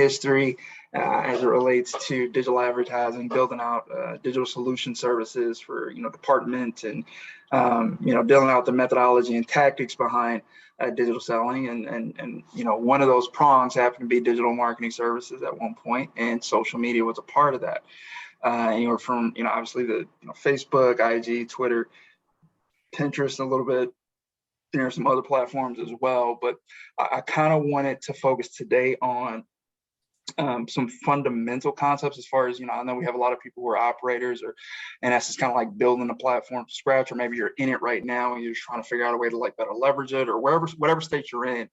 history as it relates to digital advertising, building out digital solution services for department, and building out the methodology and tactics behind digital selling, and one of those prongs happened to be digital marketing services at one point, and social media was a part of that. Anywhere from obviously the Facebook, IG, Twitter, Pinterest, a little bit. There are some other platforms as well, but I kind of wanted to focus today on some fundamental concepts as far as, I know we have a lot of people who are operators, and that's just kind of like building a platform from scratch, or maybe you're in it right now and you're just trying to figure out a way to like better leverage it, or whatever state you're in.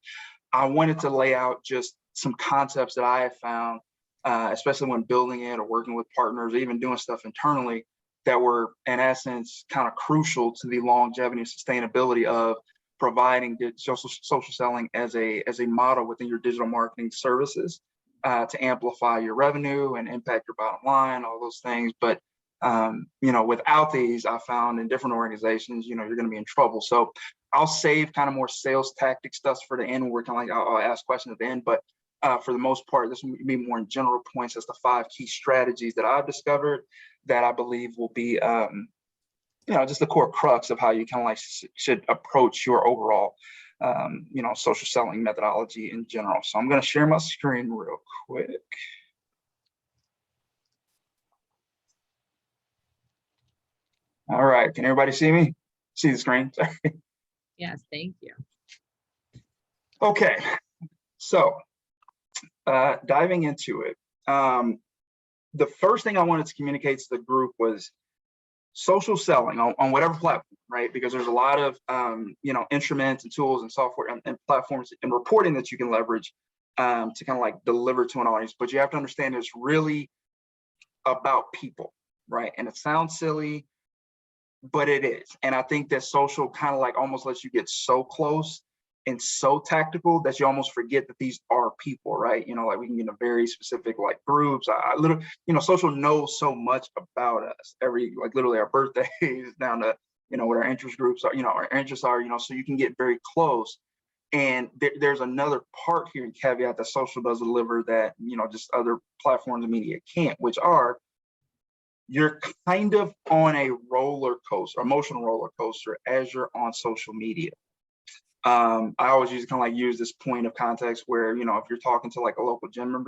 I wanted to lay out just some concepts that I have found, especially when building it or working with partners, or even doing stuff internally, that were in essence kind of crucial to the longevity and sustainability of providing social selling as a model within your digital marketing services. To amplify your revenue and impact your bottom line, all those things. But, without these, I found in different organizations, you're going to be in trouble. So I'll save kind of more sales tactic stuff for the end. We're kind of like, I'll ask questions at the end. But for the most part, this will be more in general points as the 5 key strategies that I've discovered that I believe will be, just the core crux of how you kind of like should approach your overall social selling methodology in general. So I'm going to share my screen real quick. All right. Can everybody see me? See the screen? Sorry. Yes, thank you. Okay. So diving into it, the first thing I wanted to communicate to the group was social selling on whatever platform, right? Because there's a lot of, instruments and tools and software and platforms and reporting that you can leverage to kind of like deliver to an audience. But you have to understand it's really about people, right? And it sounds silly, but it is. And I think that social kind of like almost lets you get so close and so tactical that you almost forget that these are people, right? Like we can get into very specific like groups. I literally, social knows so much about us. Literally our birthdays down to, what our interest groups are, our interests are, so you can get very close. And there's another part here and caveat that social does deliver that, just other platforms and media can't, which are you're kind of on a roller coaster, emotional roller coaster as you're on social media. I always use this point of context where, if you're talking to like a local gym a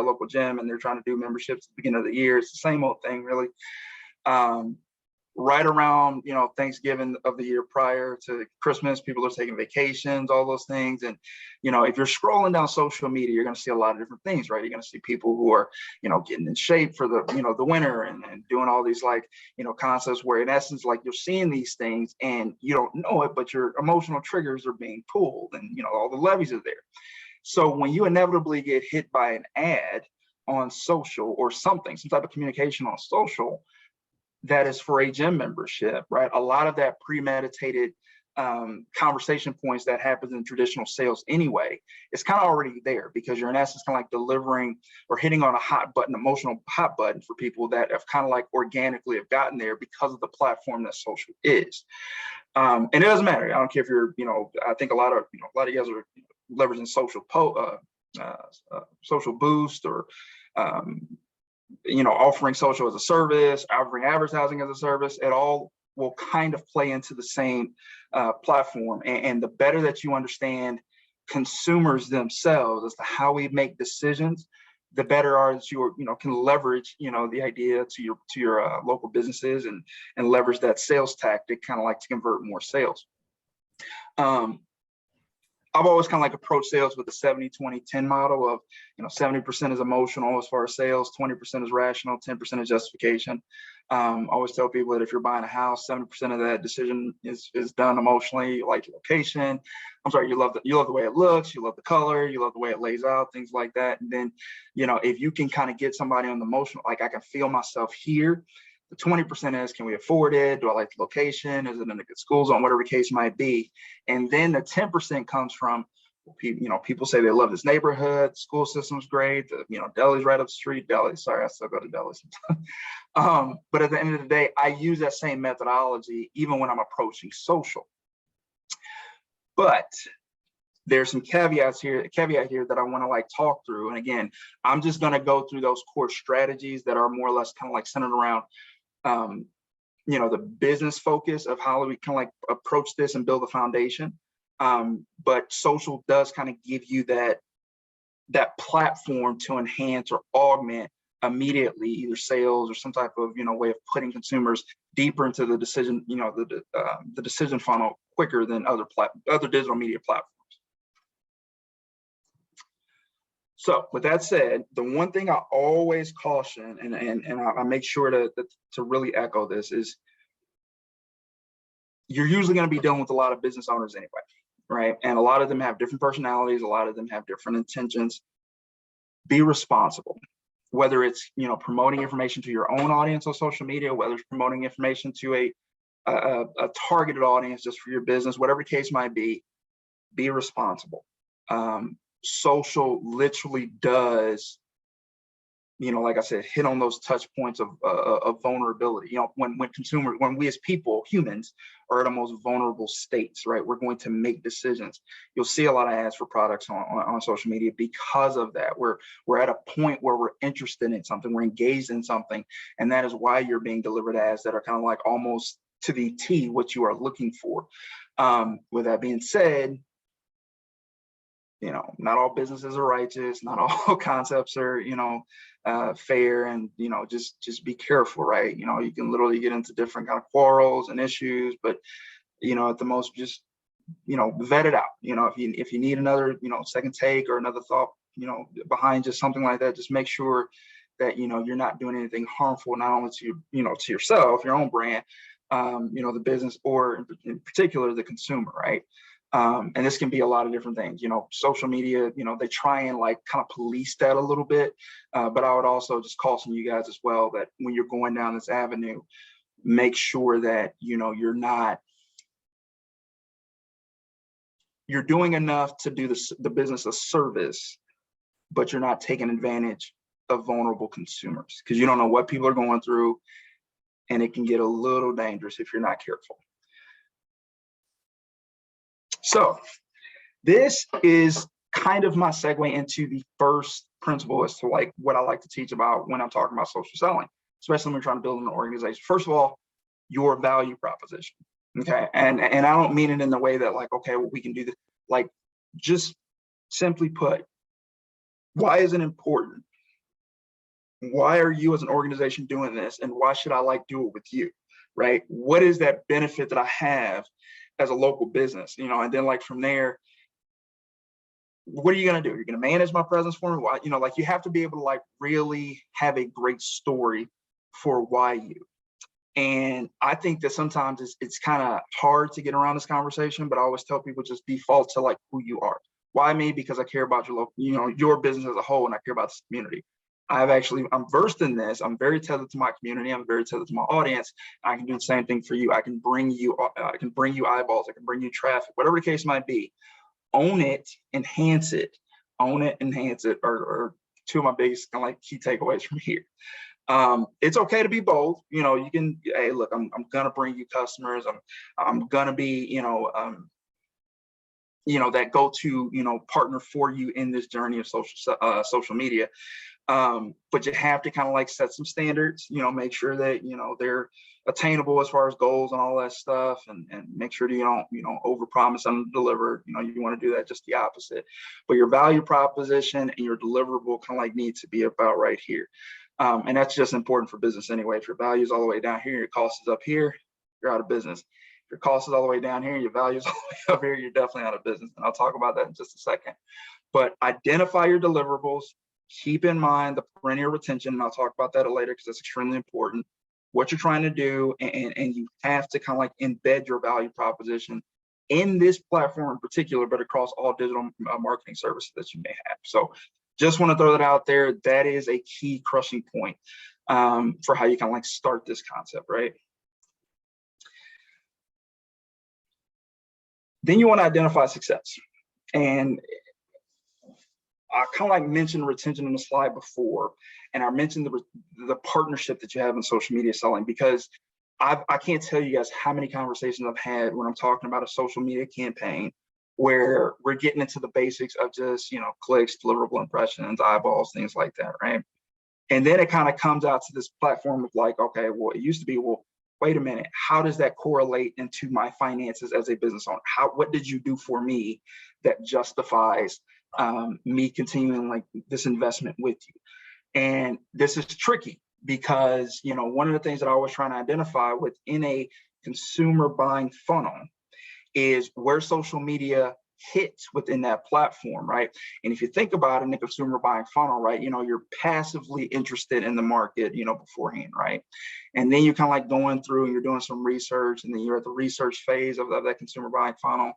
local gym, and they're trying to do memberships at the beginning of the year, it's the same old thing, really. Right around, Thanksgiving of the year prior to Christmas, people are taking vacations, all those things. And, if you're scrolling down social media, you're going to see a lot of different things, right? You're going to see people who are, getting in shape for the, the winter and doing all these like, concepts where in essence, like you're seeing these things and you don't know it, but your emotional triggers are being pulled and, all the levies are there. So when you inevitably get hit by an ad on social or something, some type of communication on social, that is for a gym membership, right? A lot of that premeditated conversation points that happens in traditional sales anyway, it's kind of already there because you're in essence kind of like delivering or hitting on a hot button, emotional hot button for people that have kind of like organically have gotten there because of the platform that social is. And it doesn't matter. I don't care if you're, I think a lot of you guys are leveraging social boost or offering social as a service, offering advertising as a service. It all will kind of play into the same platform. And the better that you understand consumers themselves as to how we make decisions, the better are that you can leverage the idea to your local businesses and leverage that sales tactic kind of like to convert more sales. I've always kind of like approached sales with the 70-20-10 model of, 70% is emotional as far as sales, 20% is rational, 10% is justification. I always tell people that if you're buying a house, 70% of that decision is done emotionally. You like the location. You love the way it looks, you love the color, you love the way it lays out, things like that. And then, if you can kind of get somebody on the emotional, like I can feel myself here. The 20% is, can we afford it? Do I like the location? Is it in a good school zone? Whatever the case might be. And then the 10% comes from, people say they love this neighborhood, the school system's great, the, deli's right up the street, deli, sorry, I still go to deli sometimes. But at the end of the day, I use that same methodology even when I'm approaching social. But there's some caveat here that I want to like talk through. And again, I'm just going to go through those core strategies that are more or less kind of like centered around, the business focus of how we can like approach this and build a foundation. But social does kind of give you that platform to enhance or augment immediately either sales or some type of way of putting consumers deeper into the decision, the decision funnel quicker than other digital media platforms. So with that said, the one thing I always caution, and I make sure to really echo this, is you're usually going to be dealing with a lot of business owners anyway, right? And a lot of them have different personalities, a lot of them have different intentions. Be responsible, whether it's promoting information to your own audience on social media, whether it's promoting information to a targeted audience just for your business, whatever the case might be responsible. Social literally does, like I said, hit on those touch points of vulnerability. When we as people, humans, are at the most vulnerable states, right? We're going to make decisions. You'll see a lot of ads for products on social media because of that. We're at a point where we're interested in something, we're engaged in something, and that is why you're being delivered ads that are kind of like almost to the T what you are looking for. With that being said, not all businesses are righteous, not all concepts are, fair, and, just be careful, right? You can literally get into different kind of quarrels and issues, but, at the most, just, vet it out. If you need another, second take or another thought, behind just something like that, just make sure that, you're not doing anything harmful, not only to, to yourself, your own brand, the business, or in particular, the consumer, right? And this can be a lot of different things. Social media, they try and like kind of police that a little bit. But I would also just caution you guys as well that when you're going down this avenue, make sure that, you're doing enough to do the business a service, but you're not taking advantage of vulnerable consumers, because you don't know what people are going through, and it can get a little dangerous if you're not careful. So this is kind of my segue into the first principle as to like what I like to teach about when I'm talking about social selling, especially when we're trying to build an organization. First of all, your value proposition. Okay. And I don't mean it in the way that like, okay, well, we can do this. Like, just simply put, why is it important? Why are you as an organization doing this? And why should I like do it with you? Right? What is that benefit that I have as a local business? And then like from there, what are you going to do? You're going to manage my presence for me? Why? Like you have to be able to like really have a great story for why you. And I think that sometimes it's kind of hard to get around this conversation, but I always tell people just default to like who you are. Why me? Because I care about your local, your business as a whole, and I care about this community. I'm versed in this. I'm very tethered to my community. I'm very tethered to my audience. I can do the same thing for you. I can bring you eyeballs. I can bring you traffic, whatever the case might be. Own it, enhance it. Own it, enhance it are two of my biggest kind of like key takeaways from here. It's okay to be bold. You can, hey, look, I'm gonna bring you customers. I'm gonna be, that go-to, partner for you in this journey of social media. But you have to kind of like set some standards, make sure that, they're attainable as far as goals and all that stuff, and make sure that you don't, overpromise and deliver. You want to do that just the opposite. But your value proposition and your deliverable kind of like need to be about right here. And that's just important for business anyway. If your value is all the way down here, your cost is up here, you're out of business. If your cost is all the way down here, your value is all the way up here, you're definitely out of business. And I'll talk about that in just a second. But identify your deliverables. Keep in mind the perennial retention, and I'll talk about that later because that's extremely important. What you're trying to do, and you have to kind of like embed your value proposition in this platform in particular, but across all digital marketing services that you may have. So just want to throw that out there. That is a key crushing point for how you kind of like start this concept, right? Then you want to identify success. And I kind of like mentioned retention in the slide before, and I mentioned the partnership that you have in social media selling, because I can't tell you guys how many conversations I've had when I'm talking about a social media campaign where we're getting into the basics of just, clicks, deliverable impressions, eyeballs, things like that, right? And then it kind of comes out to this platform of like, okay, well, it used to be, well, wait a minute, how does that correlate into my finances as a business owner? What did you do for me that justifies me continuing like this investment with you? And this is tricky because, one of the things that I was trying to identify within a consumer buying funnel is where social media hits within that platform, right? And if you think about it in the consumer buying funnel, right, you're passively interested in the market, beforehand, right? And then you're kind of like going through and you're doing some research, and then you're at the research phase of that consumer buying funnel.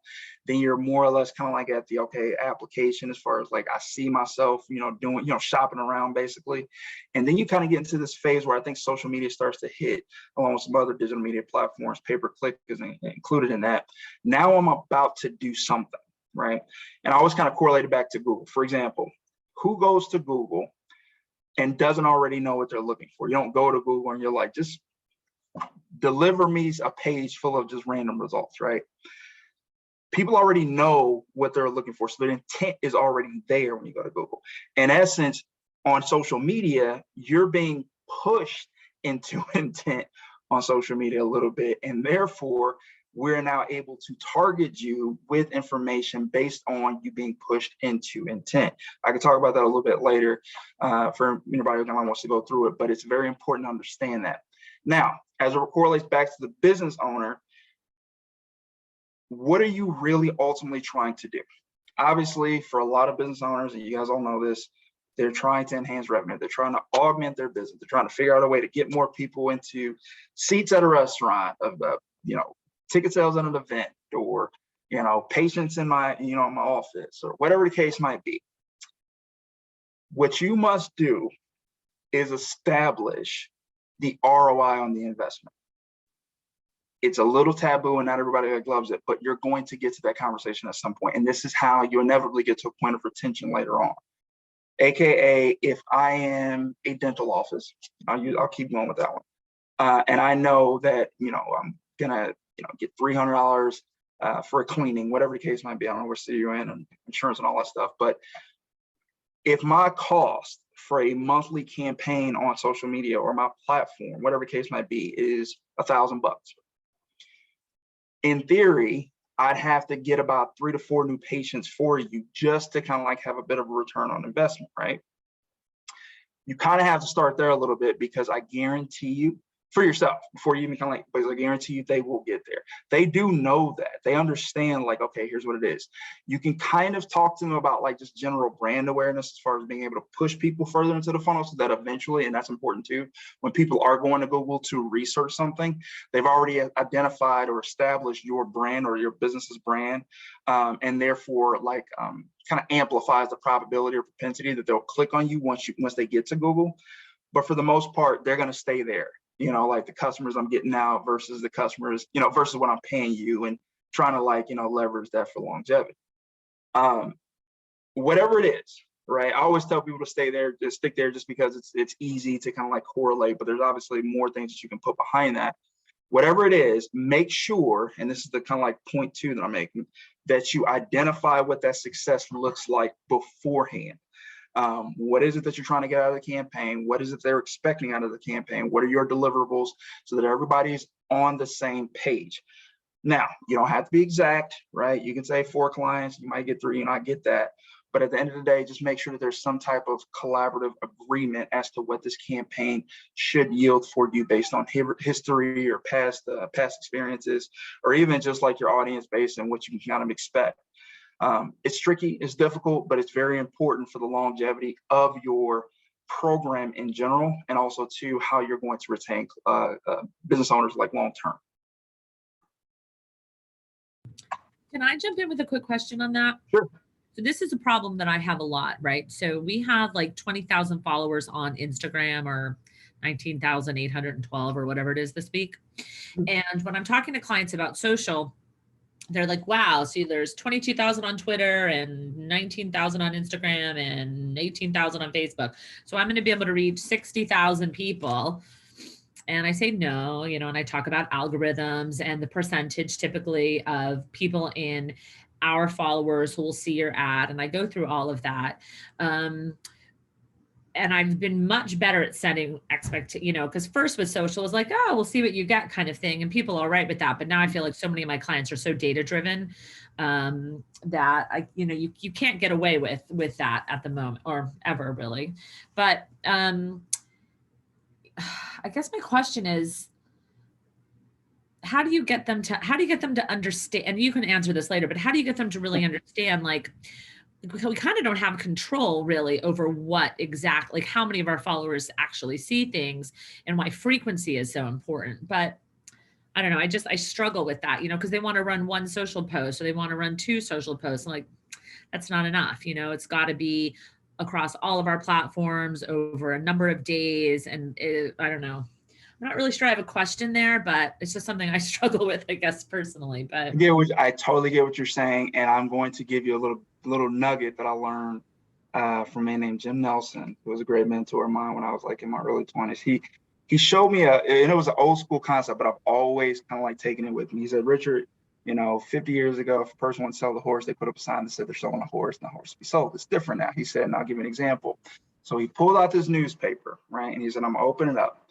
Then you're more or less kind of like at the application, as far as like I see myself, doing, shopping around basically. And then you kind of get into this phase where I think social media starts to hit, along with some other digital media platforms. Pay-per-click is included in that. Now I'm about to do something, right? And I always kind of correlate it back to Google. For example, who goes to Google and doesn't already know what they're looking for? You don't go to Google and you're like, just deliver me a page full of just random results, right? People already know what they're looking for. So their intent is already there when you go to Google. In essence, on social media, you're being pushed into intent on social media a little bit. And therefore, we're now able to target you with information based on you being pushed into intent. I can talk about that a little bit later for anybody who wants to go through it, but it's very important to understand that. Now, as it correlates back to the business owner, what are you really ultimately trying to do? Obviously, for a lot of business owners, and you guys all know this, they're trying to enhance revenue. They're trying to augment their business. They're trying to figure out a way to get more people into seats at a restaurant, of ticket sales at an event, or patients in my my office, or whatever the case might be. What you must do is establish the ROI on the investment. It's a little taboo and not everybody loves it, but you're going to get to that conversation at some point. And this is how you inevitably get to a point of retention later on. AKA, if I am a dental office, I'll keep going with that one. And I know that, I'm gonna get $300 for a cleaning, whatever the case might be. I don't know what city you're in and insurance and all that stuff. But if my cost for a monthly campaign on social media or my platform, whatever the case might be, is $1,000, in theory, I'd have to get about 3 to 4 new patients for you just to kind of like have a bit of a return on investment, right? You kind of have to start there a little bit, because I guarantee you, for yourself, before you even kind of like, but I guarantee you they will get there. They do know that. They understand, like, okay, here's what it is. You can kind of talk to them about like just general brand awareness as far as being able to push people further into the funnel, so that eventually, and that's important too, when people are going to Google to research something, they've already identified or established your brand or your business's brand, and therefore like kind of amplifies the probability or propensity that they'll click on you once they get to Google. But for the most part, they're going to stay there. Like the customers I'm getting now versus the customers, versus what I'm paying you, and trying to like, leverage that for longevity. Whatever it is, right? I always tell people to stay there, just stick there, just because it's easy to kind of like correlate, but there's obviously more things that you can put behind that. Whatever it is, make sure, and this is the kind of like point 2 that I'm making, that you identify what that success looks like beforehand. What is it that you're trying to get out of the campaign? What is it they're expecting out of the campaign? What are your deliverables, so that everybody's on the same page? Now, you don't have to be exact, right? You can say 4 clients, you might get 3, and I get that. But at the end of the day, just make sure that there's some type of collaborative agreement as to what this campaign should yield for you based on history or past experiences, or even just like your audience base and what you can kind of expect. It's tricky, it's difficult, but it's very important for the longevity of your program in general, and also to how you're going to retain business owners like long term. Can I jump in with a quick question on that? Sure. So this is a problem that I have a lot, right? So we have like 20,000 followers on Instagram, or 19,812 or whatever it is this week. And when I'm talking to clients about social, they're like, wow, see, there's 22,000 on Twitter and 19,000 on Instagram and 18,000 on Facebook. So I'm going to be able to reach 60,000 people. And I say no, and I talk about algorithms and the percentage typically of people in our followers who will see your ad. And I go through all of that. And I've been much better at setting because first with social was like, oh, we'll see what you get kind of thing. And people are all right with that. But now I feel like so many of my clients are so data driven that you can't get away with that at the moment or ever really. But I guess my question is, how do you get them to understand? And you can answer this later, but how do you get them to really understand, like, we kind of don't have control really over what exactly, like how many of our followers actually see things and why frequency is so important. But I don't know. I struggle with that, because they want to run one social post or they want to run 2 social posts. I'm like, that's not enough. It's got to be across all of our platforms over a number of days. And I don't know. I'm not really sure I have a question there, but it's just something I struggle with, I guess, personally. But I totally get what you're saying. And I'm going to give you a little nugget that I learned from a man named Jim Nelson, who was a great mentor of mine when I was like in my early 20s. He showed me and it was an old school concept, but I've always kind of like taken it with me. He said, Richard, 50 years ago, if a person wanted to sell the horse, they put up a sign that said they're selling a horse and the horse would be sold. It's different now. He said, and I'll give you an example. So he pulled out this newspaper, right? And he said, I'm gonna open it up.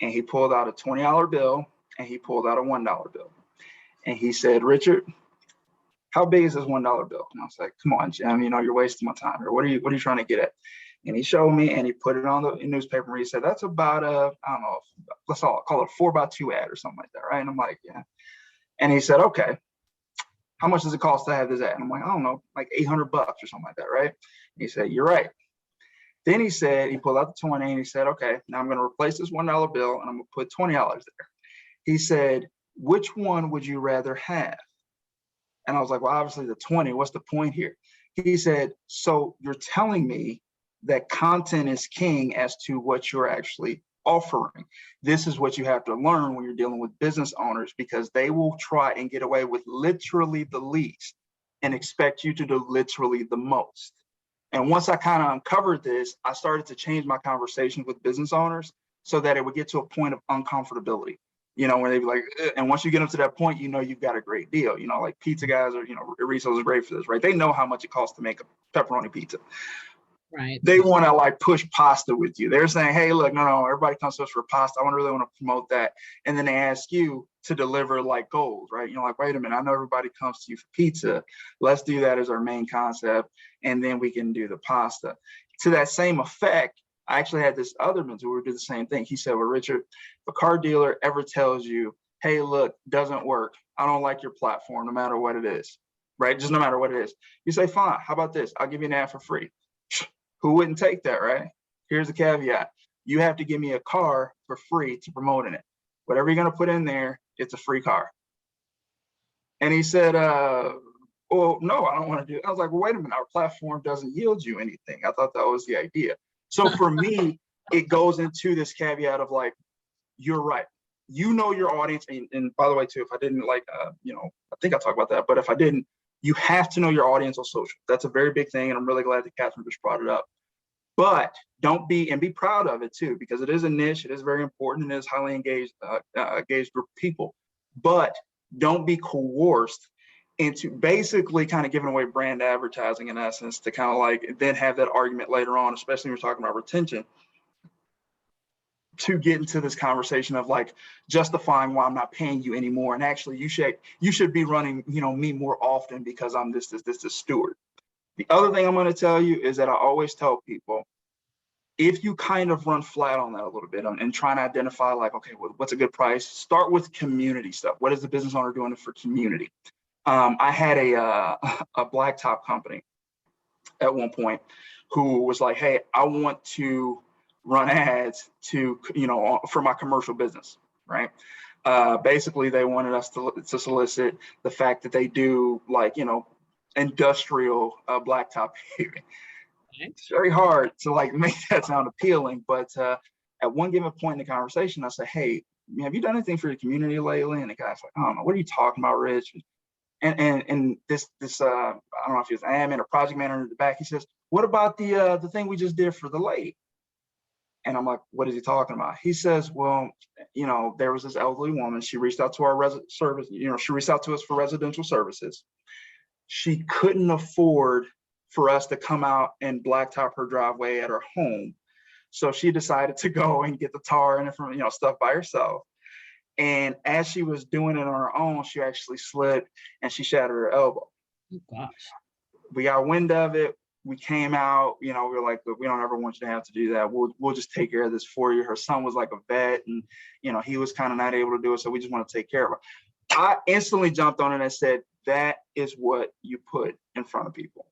And he pulled out a $20 bill and he pulled out a $1 bill. And he said, Richard, how big is this $1 bill? And I was like, come on, Jim, you're wasting my time. Or what are you trying to get at? And he showed me and he put it on the newspaper and he said, that's about I don't know, let's call it a 4x2 ad or something like that, right? And I'm like, yeah. And he said, okay, how much does it cost to have this ad? And I'm like, I don't know, like $800 or something like that, right? And he said, you're right. Then he said, he pulled out the 20 and he said, okay, now I'm going to replace this $1 bill and I'm going to put $20 there. He said, which one would you rather have? And I was like, well, obviously the 20, what's the point here? He said, so you're telling me that content is king as to what you're actually offering. This is what you have to learn when you're dealing with business owners, because they will try and get away with literally the least and expect you to do literally the most. And once I kind of uncovered this, I started to change my conversation with business owners so that it would get to a point of uncomfortability, where they'd be like, ugh. And once you get up to that point, you've got a great deal, like pizza guys or, resellers are great for this, right? They know how much it costs to make a pepperoni pizza. Right. They want to like push pasta with you. They're saying, hey, look, no, everybody comes to us for pasta. I really want to promote that. And then they ask you to deliver like gold, right? Like, wait a minute, I know everybody comes to you for pizza. Let's do that as our main concept. And then we can do the pasta. To that same effect, I actually had this other mentor who did the same thing. He said, well, Richard, if a car dealer ever tells you, hey, look, doesn't work, I don't like your platform, no matter what it is, right? Just no matter what it is. You say, fine, how about this? I'll give you an ad for free. Who wouldn't take that, right? Here's the caveat. You have to give me a car for free to promote in it. Whatever you're going to put in there, it's a free car. And he said, well, no, I don't want to do it. I was like, well, wait a minute. Our platform doesn't yield you anything. I thought that was the idea. So for me, it goes into this caveat of like, you're right. Your audience. And by the way, too, if I didn't I think I talked about that, but if I didn't, you have to know your audience on social. That's a very big thing. And I'm really glad that Catherine just brought it up. But be proud of it too, because it is a niche. It is very important and it is highly engaged group of people. But don't be coerced into basically kind of giving away brand advertising in essence to kind of like then have that argument later on, especially when we're talking about retention, to get into this conversation of like justifying why I'm not paying you anymore. And actually you should be running, me more often because I'm this steward. The other thing I'm going to tell you is that I always tell people, if you kind of run flat on that a little bit and try to identify like, okay, well, what's a good price? Start with community stuff. What is the business owner doing for community? I had a blacktop company at one point who was like, hey, I want to run ads for my commercial business, right? Basically, they wanted us to solicit the fact that they do like, industrial blacktop paving. It's very hard to like make that sound appealing, but at one given point in the conversation, I said, hey, have you done anything for your community lately? And the guy's like, I don't know, what are you talking about, Rich? And this I don't know if he was admin or project manager in the back. He says, what about the thing we just did for the lake? And I'm like, what is he talking about? He says, well, there was this elderly woman. She reached out to our service. She reached out to us for residential services. she couldn't afford for us to come out and blacktop her driveway at her home. So she decided to go and get the tar and stuff by herself. And as she was doing it on her own, she actually slipped and she shattered her elbow. Oh gosh. We got wind of it. We came out, we were like, look, we don't ever want you to have to do that. We'll just take care of this for you. Her son was like a vet, and he was kind of not able to do it. So we just want to take care of her. I instantly jumped on it and said, that is what you put in front of people.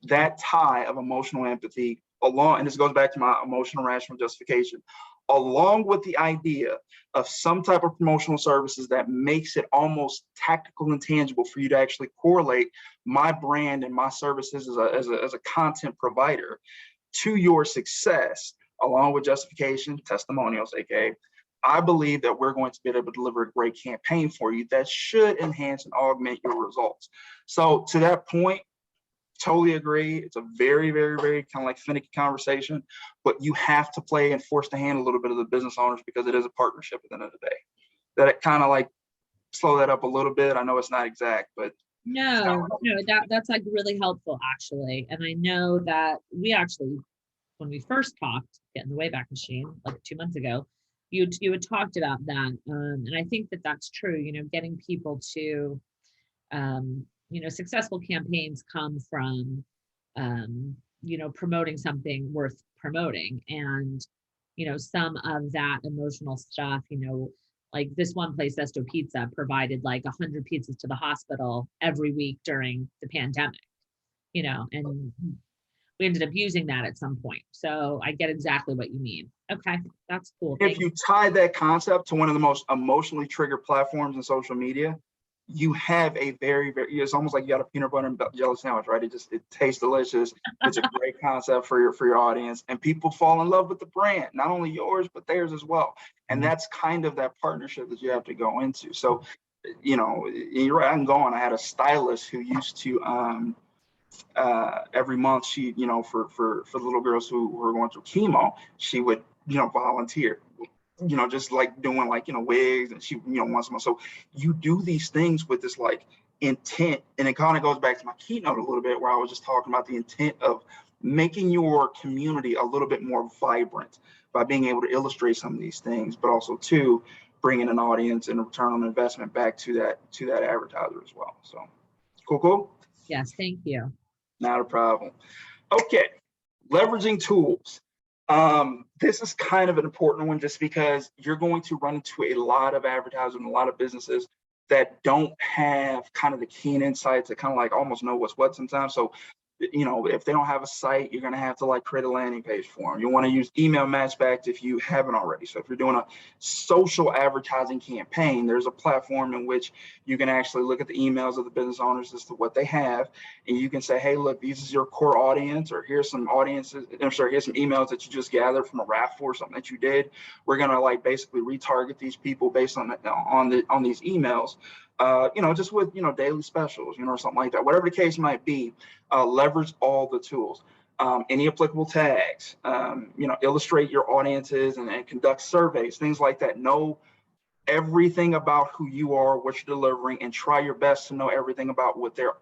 That tie of emotional empathy and this goes back to my emotional rational justification, along with the idea of some type of promotional services that makes it almost tactical and tangible for you to actually correlate my brand and my services as a content provider to your success, along with justification, testimonials, aka I believe that we're going to be able to deliver a great campaign for you that should enhance and augment your results. So to that point, totally agree. It's a very, very, very kind of like finicky conversation, but you have to play and force the hand a little bit of the business owners because it is a partnership at the end of the day. That it kind of like slow that up a little bit. I know it's not exact, but no, that's like really helpful actually. And I know that we actually, when we first talked, getting the Wayback Machine like 2 months ago, you had talked about that. And I think that that's true, getting people to, successful campaigns come from, promoting something worth promoting. And, some of that emotional stuff, like this one place, Esto Pizza, provided like 100 pizzas to the hospital every week during the pandemic, and we ended up using that at some point. So I get exactly what you mean. Okay, that's cool. If you tie that concept to one of the most emotionally triggered platforms in social media, you have a very, very, it's almost like you got a peanut butter and jelly sandwich, right? It tastes delicious. It's a great concept for your audience, and people fall in love with the brand, not only yours, but theirs as well. And that's kind of that partnership that you have to go into. So, you're right, I'm going. I had a stylist who used to, every month she, for the little girls who were going through chemo, she would, volunteer, just like doing like, wigs, and she, once a month. So you do these things with this like intent, and it kind of goes back to my keynote a little bit where I was just talking about the intent of making your community a little bit more vibrant by being able to illustrate some of these things, but also too, bringing an audience and a return on investment back to that advertiser as well. So cool. Yes, thank you. Not a problem. Okay, leveraging tools. This is kind of an important one just because you're going to run into a lot of advertisers and a lot of businesses that don't have kind of the keen insights that kind of like almost know what's what sometimes. So, if they don't have a site, you're going to have to like create a landing page for them. You want to use email matchbacks if you haven't already. So if you're doing a social advertising campaign, there's a platform in which you can actually look at the emails of the business owners as to what they have. And you can say, hey, look, this is your core audience, or here's some audiences. Here's some emails that you just gathered from a raffle or something that you did. We're going to like basically retarget these people based on these emails. Just with, daily specials, or something like that, whatever the case might be, leverage all the tools, any applicable tags, illustrate your audiences and conduct surveys, things like that. Know everything about who you are, what you're delivering, and try your best to know everything about what their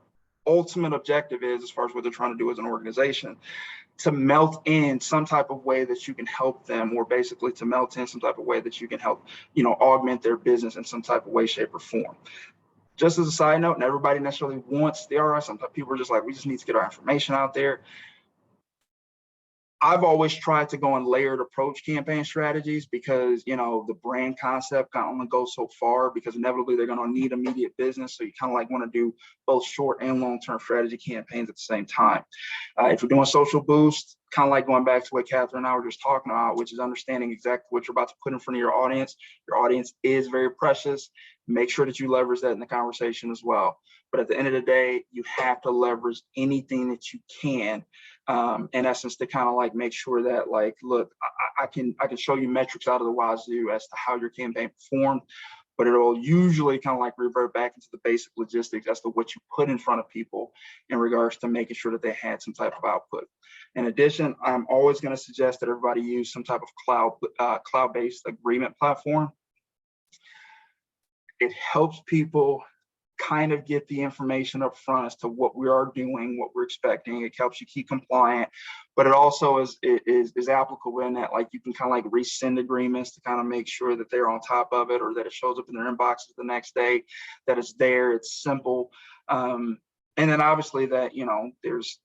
ultimate objective is as far as what they're trying to do as an organization, to melt in some type of way that you can help them, or basically to melt in some type of way that you can help, augment their business in some type of way, shape, or form. Just as a side note, and everybody necessarily wants the ROI. Sometimes people are just like, we just need to get our information out there. I've always tried to go on layered approach campaign strategies because, the brand concept kind of only goes so far, because inevitably they're going to need immediate business. So you kind of like want to do both short and long-term strategy campaigns at the same time. If you're doing social boost, kind of like going back to what Catherine and I were just talking about, which is understanding exactly what you're about to put in front of your audience. Your audience is very precious. Make sure that you leverage that in the conversation as well. But at the end of the day, you have to leverage anything that you can, in essence, to kind of like make sure that like, look, I can show you metrics out of the wazoo as to how your campaign performed, but it'll usually kind of like revert back into the basic logistics as to what you put in front of people in regards to making sure that they had some type of output. In addition, I'm always going to suggest that everybody use some type of cloud-based agreement platform. It helps people kind of get the information up front as to what we are doing, what we're expecting. It helps you keep compliant, but it also is applicable in that, like, you can kind of like rescind agreements to kind of make sure that they're on top of it, or that it shows up in their inboxes the next day, that it's there, it's simple. And then obviously that, you know, there's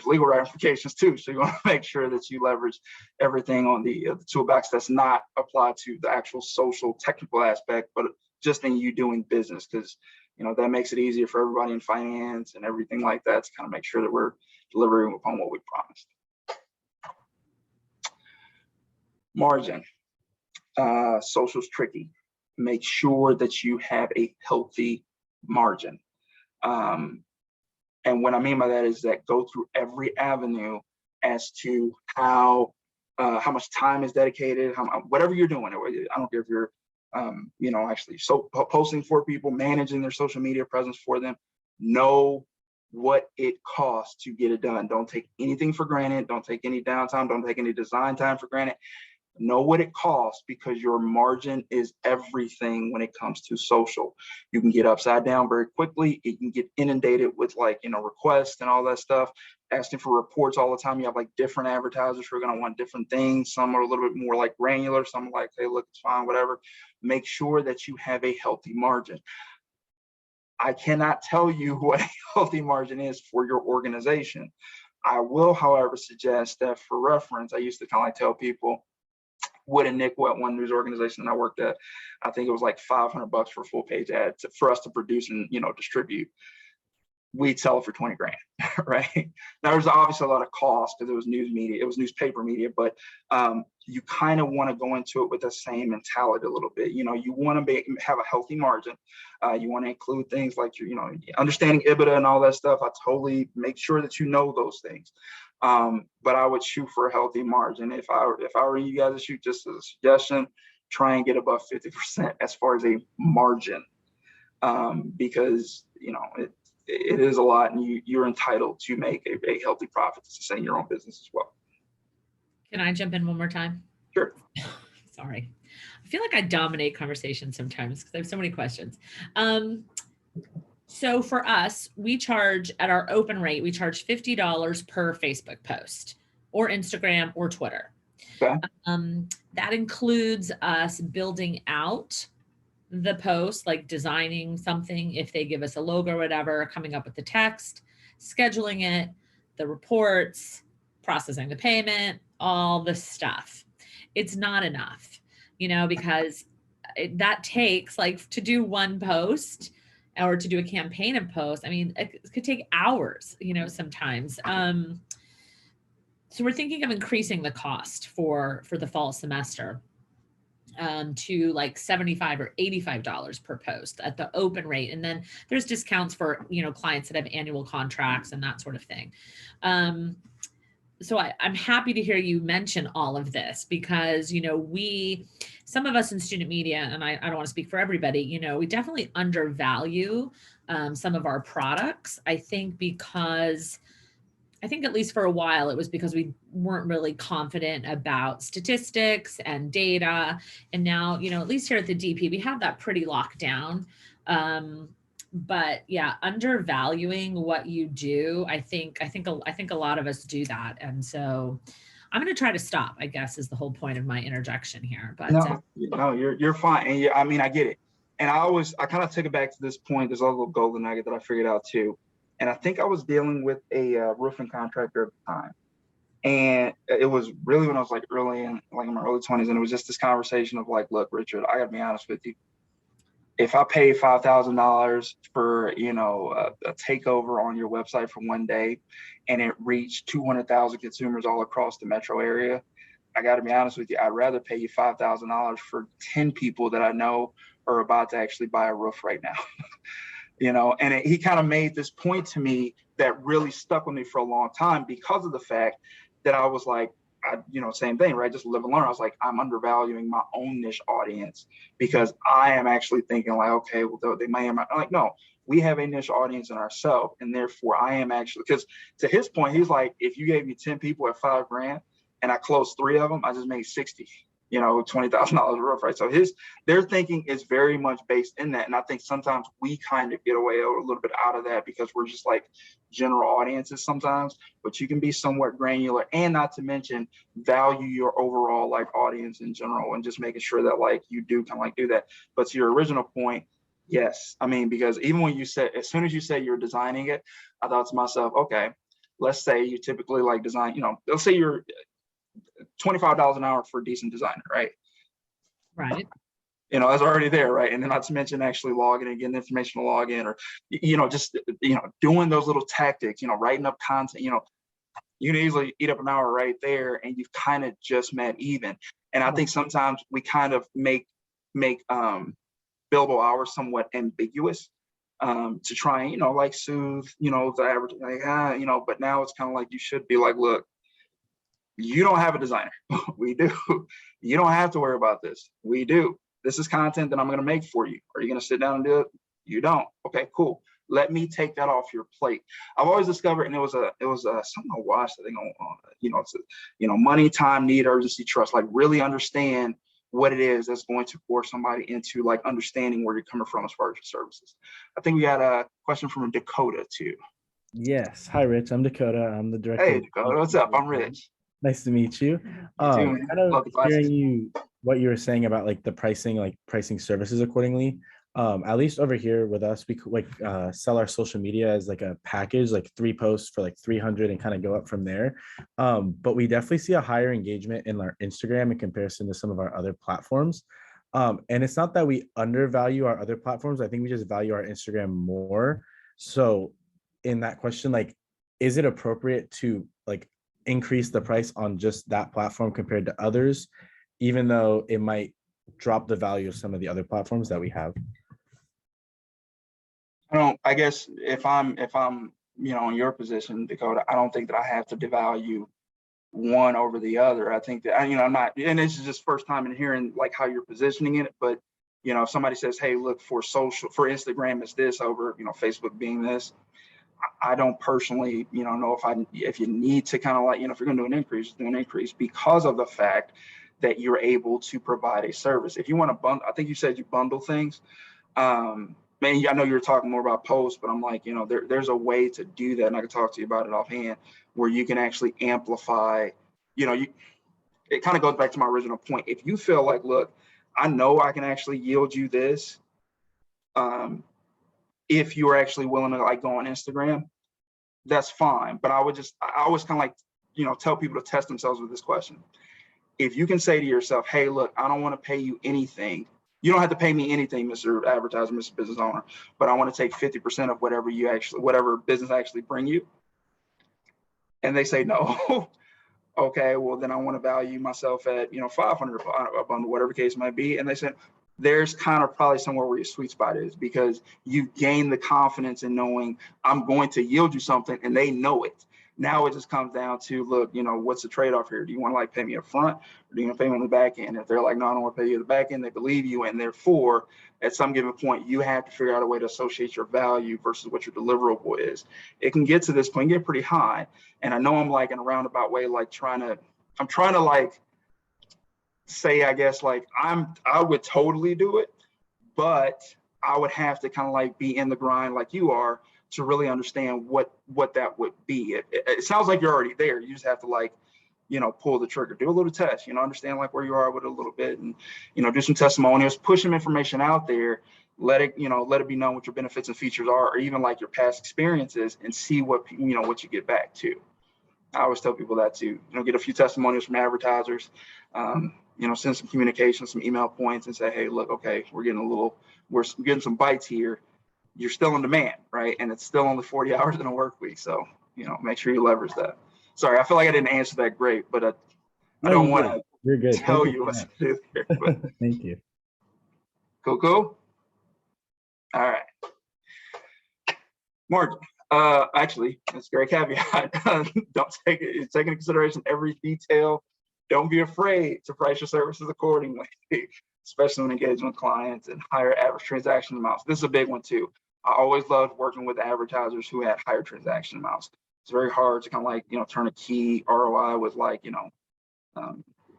legal ramifications too. So you want to make sure that you leverage everything on the toolbox that's not applied to the actual social technical aspect, but just in you doing business, because, you know, that makes it easier for everybody in finance and everything like that to kind of make sure that we're delivering upon what we promised. Margin. Social's tricky. Make sure that you have a healthy margin. And what I mean by that is that go through every avenue as to how much time is dedicated, whatever you're doing. I don't care if you're, you know, actually posting for people, managing their social media presence for them. Know what it costs to get it done. Don't take anything for granted. Don't take any downtime. Don't take any design time for granted. Know what it costs, because your margin is everything when it comes to social. You can get upside down very quickly. You can get inundated with, like, you know, requests and all that stuff, asking for reports all the time. You have like different advertisers who are going to want different things. Some are a little bit more like granular. Some are like, hey, look, it's fine, whatever. Make sure that you have a healthy margin. I cannot tell you what a healthy margin is for your organization. I will, however, suggest that for reference, I used to kind of like tell people, Wood and Nick, what one news organization I worked at, I think it was like $500 for a full page ad for us to produce and, you know, distribute. We'd sell it for 20 grand, right? Now, there's obviously a lot of cost because it was news media, it was newspaper media, but you kind of want to go into it with the same mentality a little bit. You know, you want to have a healthy margin. You want to include things like your, you know, understanding EBITDA and all that stuff. I totally make sure that you know those things. But I would shoot for a healthy margin. If I were you guys to shoot, just as a suggestion, try and get above 50% as far as a margin, because, you know, it is a lot, and you're entitled to make a healthy profit to sustain your own business as well. Can I jump in one more time? Sure. Sorry. I feel like I dominate conversations sometimes because I have so many questions. So for us, we charge at our open rate, we charge $50 per Facebook post or Instagram or Twitter. Okay. That includes us building out the post, like designing something, if they give us a logo or whatever, coming up with the text, scheduling it, the reports, processing the payment, all the stuff. It's not enough, you know, because that takes, like, to do one post or to do a campaign of posts, I mean, it could take hours, you know, sometimes. So we're thinking of increasing the cost for the fall semester to like $75 or $85 per post at the open rate. And then there's discounts for, you know, clients that have annual contracts and that sort of thing. So I'm happy to hear you mention all of this because, you know, some of us in student media, and I don't want to speak for everybody, you know, we definitely undervalue some of our products. I think at least for a while, it was because we weren't really confident about statistics and data. And now, you know, at least here at the DP, we have that pretty locked down. But yeah, undervaluing what you do, I think a lot of us do that. And so I'm going to try to stop, I guess, is the whole point of my interjection here. But no, you're fine. And I mean, I get it. And I kind of took it back to this point. There's a little golden nugget that I figured out too. And I think I was dealing with a roofing contractor at the time. And it was really when I was like in my early 20s. And it was just this conversation of like, look, Richard, I got to be honest with you. If I pay $5,000 for, you know, a takeover on your website for one day and it reached 200,000 consumers all across the metro area, I got to be honest with you, I'd rather pay you $5,000 for 10 people that I know are about to actually buy a roof right now. You know, and he kind of made this point to me that really stuck with me for a long time because of the fact that I was like, you know, same thing, right? Just live and learn. I was like, I'm undervaluing my own niche audience because I am actually thinking like, okay, well, they may have, I'm like, no, we have a niche audience in ourselves. And therefore I am actually, because to his point, he's like, if you gave me 10 people at $5 grand and I closed 3 of them, I just made 60. $20,000 roof, right? So their thinking is very much based in that. And I think sometimes we kind of get away a little bit out of that because we're just like general audiences sometimes, but you can be somewhat granular, and not to mention value your overall like audience in general, and just making sure that like you do kind of like do that. But to your original point, yes, I mean, because even when you said, as soon as you say you're designing it, I thought to myself, okay, let's say you typically like design, let's say you're $25 an hour for a decent designer, right? Right. That's already there, right? And then not to mention actually logging and getting information to log in, or, just, doing those little tactics, writing up content, you can easily eat up an hour right there, and you've kind of just met even. And I think sometimes we kind of make billable hours somewhat ambiguous, to try and, like soothe, the average, like, but now it's kind of like, you should be like, look, you don't have a designer. We do. You don't have to worry about this. We do. This is content that I'm going to make for you. Are you going to sit down and do it? You don't. Okay, cool. Let me take that off your plate. I've always discovered, and it was something I watched, I think on, it's money, time, need, urgency, trust. Like, really understand what it is that's going to force somebody into like understanding where you're coming from as far as your services. I think we got a question from Dakota too. Yes. Hi, Rich. I'm Dakota. I'm the director. Hey, Dakota. What's up? I'm Rich. Nice to meet you. Kind of hearing what you were saying about like the pricing services accordingly. At least over here with us, we like sell our social media as like a package, like 3 posts for like 300 and kind of go up from there. But we definitely see a higher engagement in our Instagram in comparison to some of our other platforms. And it's not that we undervalue our other platforms. I think we just value our Instagram more. So in that question, like, is it appropriate to like increase the price on just that platform compared to others, even though it might drop the value of some of the other platforms that we have? I guess if I'm in your position, Dakota, I don't think that I have to devalue one over the other. I think that I'm not, and this is just first time in hearing like how you're positioning it, but if somebody says, hey, look, for Instagram it's this over Facebook being this, I don't personally know if you need to kind of like, if you're going to do an increase, do an increase because of the fact that you're able to provide a service. If you want to bundle, I think you said you bundle things. Man, I know you were talking more about posts, but I'm like, there's a way to do that, and I can talk to you about it offhand, where you can actually amplify. It kind of goes back to my original point. If you feel like, look, I know I can actually yield you this, if you're actually willing to like go on Instagram, that's fine. But I always kind of like, tell people to test themselves with this question. If you can say to yourself, hey, look, I don't want to pay you anything. You don't have to pay me anything, Mr. Advertiser, Mr. Business Owner, but I want to take 50% of whatever business actually bring you. And they say no. Okay, well then I want to value myself at 500 a bundle, whatever the case might be. And they said there's kind of probably somewhere where your sweet spot is, because you gain the confidence in knowing I'm going to yield you something, and they know it. Now it just comes down to, look, what's the trade-off here? Do you want to like pay me up front, or do you want to pay me on the back end? If they're like, no, I don't want to pay you the back end, they believe you, and therefore at some given point you have to figure out a way to associate your value versus what your deliverable is. It can get to this point, get pretty high, and I know I'm like in a roundabout way, like I'm trying to like say, I guess, like I would totally do it, but I would have to kind of like be in the grind like you are to really understand what that would be. It sounds like you're already there. You just have to like, pull the trigger, do a little test, understand like where you are with it a little bit, and, do some testimonials, push some information out there, let it be known what your benefits and features are, or even like your past experiences, and see what you get back to. I always tell people that too, get a few testimonials from advertisers, send some communication, some email points, and say, hey, look, okay, we're getting some bites here. You're still in demand, right? And it's still only 40 hours in a work week. So, make sure you leverage that. Sorry, I feel like I didn't answer that great, but I don't want to tell you what to do there. Thank you. Cool. All right. Margin. Actually, that's a great caveat. Don't take into consideration every detail. Don't be afraid to price your services accordingly, especially when engaging with clients and higher average transaction amounts. This is a big one too. I always loved working with advertisers who had higher transaction amounts. It's very hard to kind of like, turn a key ROI with like,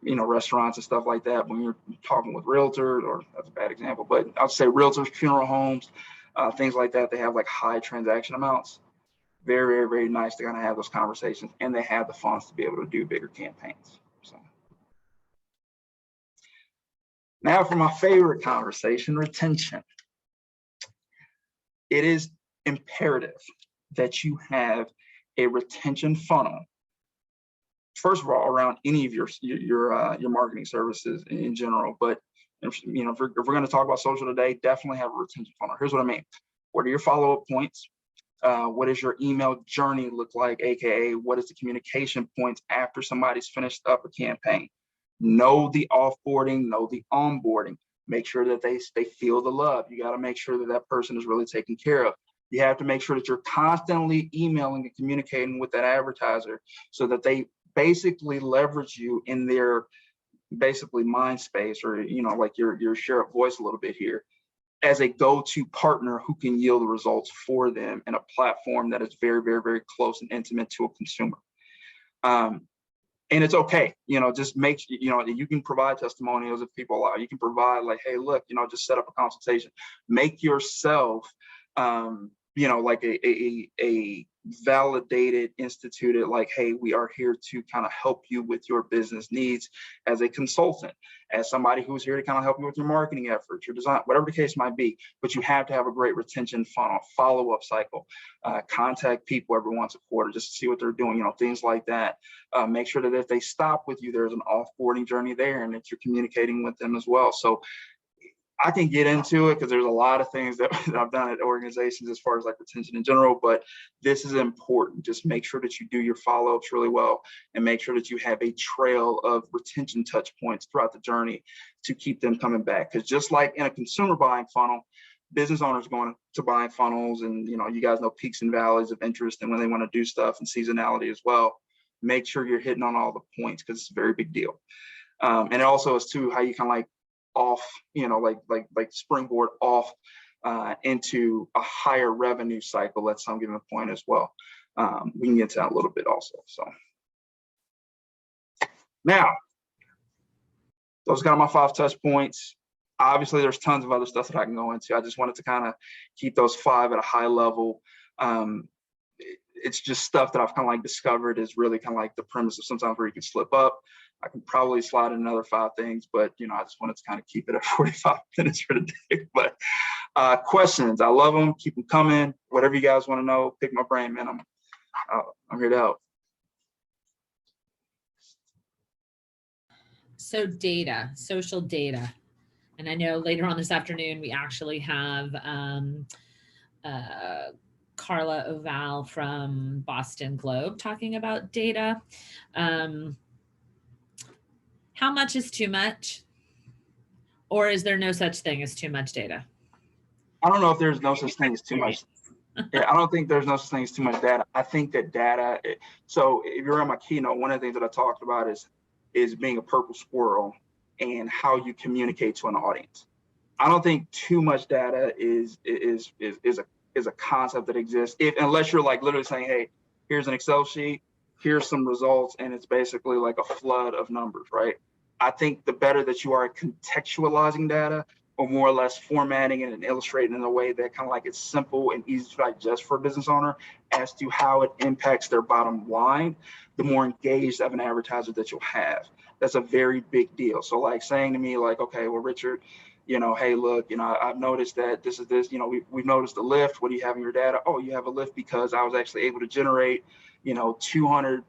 restaurants and stuff like that. When you're talking with realtors, or that's a bad example, but I'll say realtors, funeral homes, things like that, they have like high transaction amounts. Very, very, very nice to kind of have those conversations, and they have the funds to be able to do bigger campaigns. So now for my favorite conversation, retention. It is imperative that you have a retention funnel, first of all, around any of your marketing services in general. But if we're going to talk about social today, definitely have a retention funnel. Here's what I mean. What are your follow-up points? What does your email journey look like? AKA, what is the communication points after somebody's finished up a campaign? Know the offboarding, know the onboarding. Make sure that they feel the love. You got to make sure that that person is really taken care of. You have to make sure that you're constantly emailing and communicating with that advertiser so that they basically leverage you in their basically mind space, or like your share of voice a little bit here, as a go-to partner who can yield the results for them in a platform that is very, very, very close and intimate to a consumer. And it's okay, just make, you can provide testimonials if people allow. You can provide like, hey, look, just set up a consultation. Make yourself, like a validated, instituted, like, hey, we are here to kind of help you with your business needs as a consultant, as somebody who's here to kind of help you with your marketing efforts, your design, whatever the case might be. But you have to have a great retention funnel, follow-up cycle, contact people every once a quarter just to see what they're doing, things like that. Make sure that if they stop with you, there's an offboarding journey there and that you're communicating with them as well. So I can get into it because there's a lot of things that I've done at organizations as far as like retention in general, but this is important. Just make sure that you do your follow-ups really well and make sure that you have a trail of retention touch points throughout the journey to keep them coming back. Because just like in a consumer buying funnel, business owners going to buying funnels, and you guys know peaks and valleys of interest and when they want to do stuff, and seasonality as well. Make sure you're hitting on all the points because it's a very big deal. And it also is too how you kind of like off, like springboard off into a higher revenue cycle at some given point as well. We can get to that a little bit also. So now, those are kind of my 5 touch points. Obviously, there's tons of other stuff that I can go into. I just wanted to kind of keep those 5 at a high level. It's just stuff that I've kind of like discovered is really kind of like the premise of sometimes where you can slip up. I can probably slide in another 5 things, but I just wanted to kind of keep it at 45 minutes for today. But questions, I love them. Keep them coming. Whatever you guys want to know, pick my brain, man. I'm here to help. So data, social data. And I know later on this afternoon, we actually have Carla Oval from Boston Globe talking about data. How much is too much? Or is there no such thing as too much data? I don't know if there's no such thing as too much. Yeah, I don't think there's no such thing as too much data. I think that data, so if you're on my keynote, one of the things that I talked about is being a purple squirrel and how you communicate to an audience. I don't think too much data is a concept that exists unless you're like literally saying, hey, here's an Excel sheet, here's some results, and it's basically like a flood of numbers, right? I think the better that you are at contextualizing data, or more or less formatting it and illustrating in a way that kind of like it's simple and easy to digest for a business owner as to how it impacts their bottom line, the more engaged of an advertiser that you'll have. That's a very big deal. So like saying to me like, okay, well, Richard, hey, look, I've noticed that this, we've noticed a lift. What do you have in your data? Oh, you have a lift because I was actually able to generate, 200,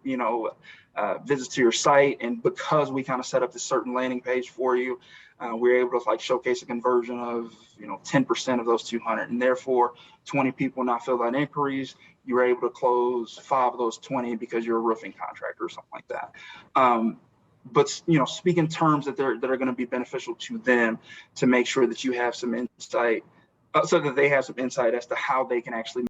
visits to your site. And because we kind of set up this certain landing page for you, we're able to like showcase a conversion of, 10% of those 200. And therefore 20 people now fill out inquiries. You were able to close 5 of those 20 because you're a roofing contractor or something like that. But speak in terms that are going to be beneficial to them, to make sure that you have some insight, so that they have some insight as to how they can actually